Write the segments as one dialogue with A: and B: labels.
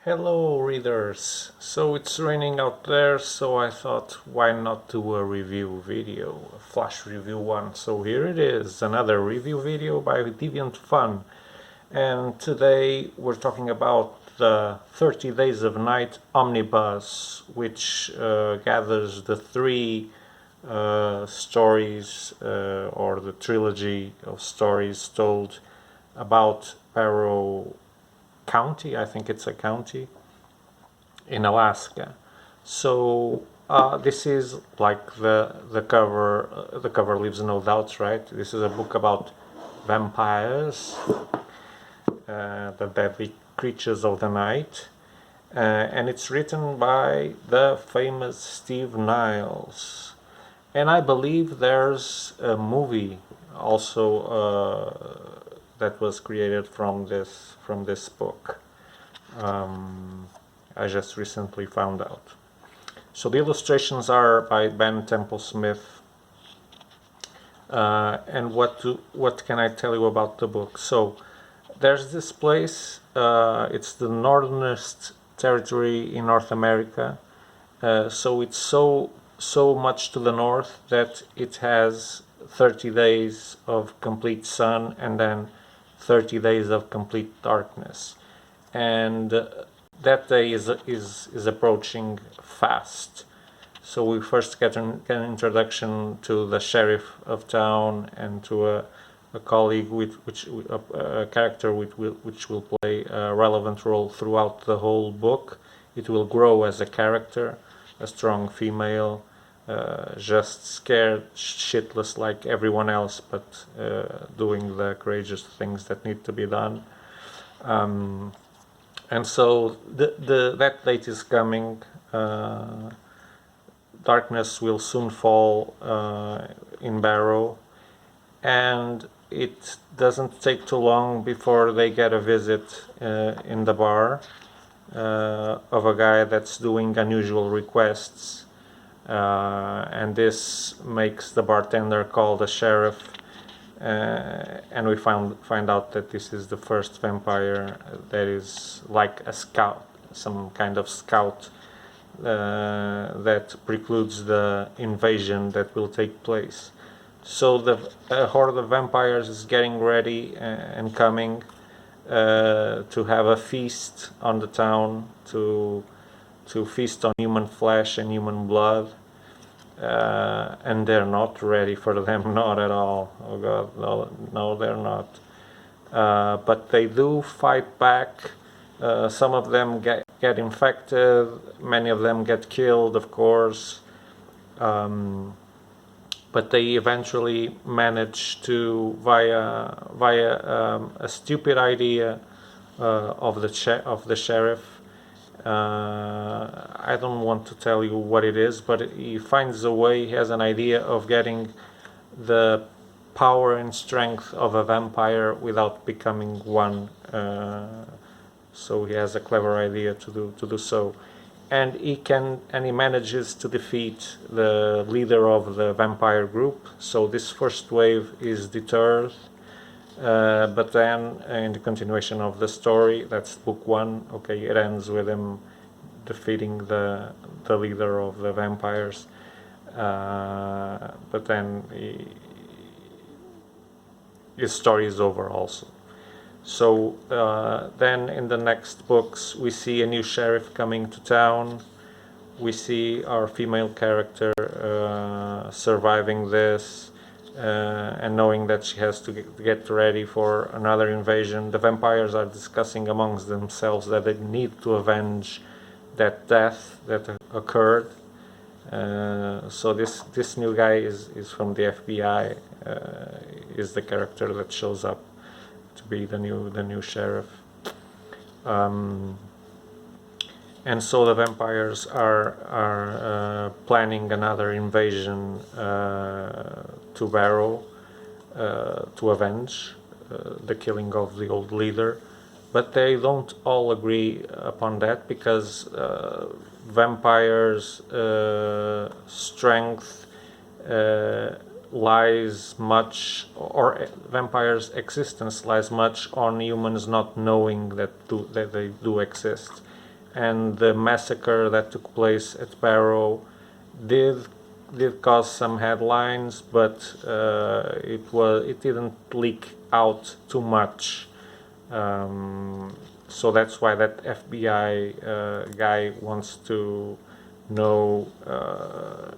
A: Hello readers! So it's raining out there, so I thought why not do a review video, a flash review one. So here it is, another review video by Deviant.fun. And today we're talking about the 30 Days of Night Omnibus, which gathers the three stories or the trilogy of stories told about Barrow County. I think it's a county in Alaska. So this is like the cover. The cover leaves no doubts, right? This is a book about vampires, the deadly creatures of the night, and it's written by the famous Steve Niles. And I believe there's a movie also that was created from this book. I just recently found out. So the illustrations are by Ben Templesmith. And what can I tell you about the book? So there's this place. It's the northernest territory in North America. So it's so much to the north that it has 30 days of complete sun and then 30 days of complete darkness, and that day is approaching fast. So we first get an introduction to the sheriff of town and to a colleague a character which will play a relevant role throughout the whole book. It will grow as a character, a strong female, just scared shitless like everyone else, but doing the courageous things that need to be done. And so that date is coming. Darkness will soon fall in Barrow, and it doesn't take too long before they get a visit in the bar of a guy that's doing unusual requests. And this makes the bartender call the sheriff, and we find out that this is the first vampire that is like a scout, some kind of scout that precludes the invasion that will take place. So the horde of vampires is getting ready and coming to have a feast on the town, to feast on human flesh and human blood, and they're not ready for them, not at all. Oh god, no, they're not. But they do fight back. Some of them get infected, many of them get killed, of course, but they eventually manage to, via a stupid idea of the sheriff. I don't want to tell you what it is, but he finds a way. He has an idea of getting the power and strength of a vampire without becoming one. So he has a clever idea to do so, and he manages to defeat the leader of the vampire group. So this first wave is deterred. But then, in the continuation of the story, that's book one. Okay, it ends with him defeating the leader of the vampires. But then his story is over also. So then in the next books we see a new sheriff coming to town. We see our female character surviving this. And knowing that she has to get ready for another invasion. The vampires are discussing amongst themselves that they need to avenge that death that occurred. So this new guy is from the FBI, is the character that shows up to be the new sheriff. And so the vampires are planning another invasion to Barrow to avenge the killing of the old leader. But they don't all agree upon that, because vampires' strength lies much, or vampires' existence lies much on humans not knowing that they do exist. and the massacre that took place at Barrow did cause some headlines, but it didn't leak out too much. So that's why that FBI guy wants to know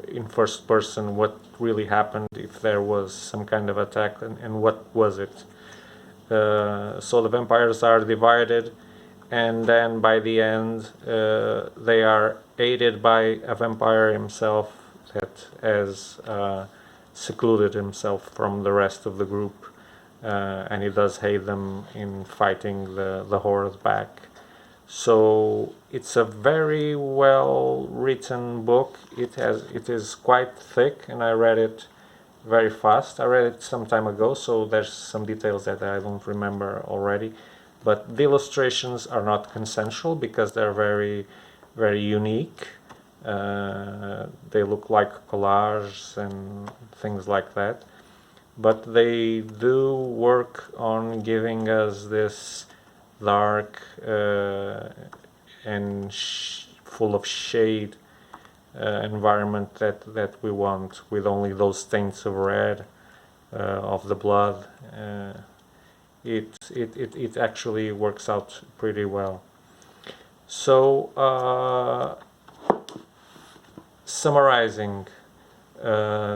A: in first person what really happened, if there was some kind of attack, and what was it. So the vampires are divided, and then by the end they are aided by a vampire himself that has secluded himself from the rest of the group, and he does aid them in fighting the horde back. So it's a very well written book. It is quite thick, and I read it very fast. I read it some time ago, so there's some details that I don't remember already. But the illustrations are not consensual because they're very, very unique. They look like collages and things like that. But they do work on giving us this dark and full of shade environment that we want, with only those tints of red of the blood. It actually works out pretty well. So summarizing,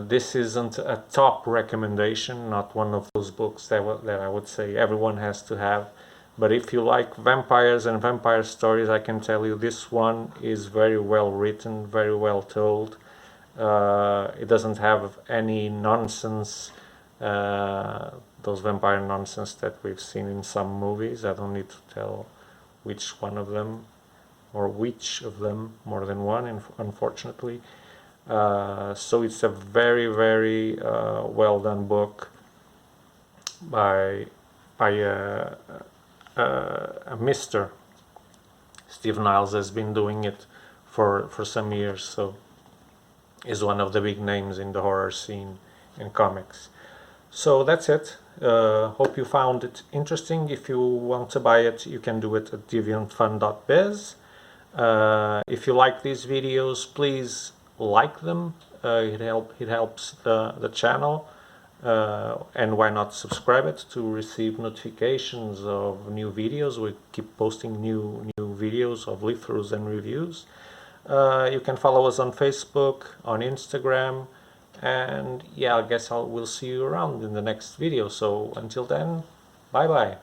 A: this isn't a top recommendation, not one of those books that I would say everyone has to have. But if you like vampires and vampire stories, I can tell you this one is very well written, very well told. It doesn't have any nonsense, those vampire nonsense that we've seen in some movies. I don't need to tell which one of them, or which of them, more than one, unfortunately. So it's a very, very well done book by Mr. Steve Niles. Has been doing it for some years, so is one of the big names in the horror scene in comics. So that's it. Hope you found it interesting. If you want to buy it, you can do it at Deviant.fun.biz. If you like these videos, please like them. It helps the channel. And why not subscribe it to receive notifications of new videos. We keep posting new videos of live-throughs and reviews. You can follow us on Facebook, on Instagram, and yeah, I guess we'll see you around in the next video. So until then, bye bye.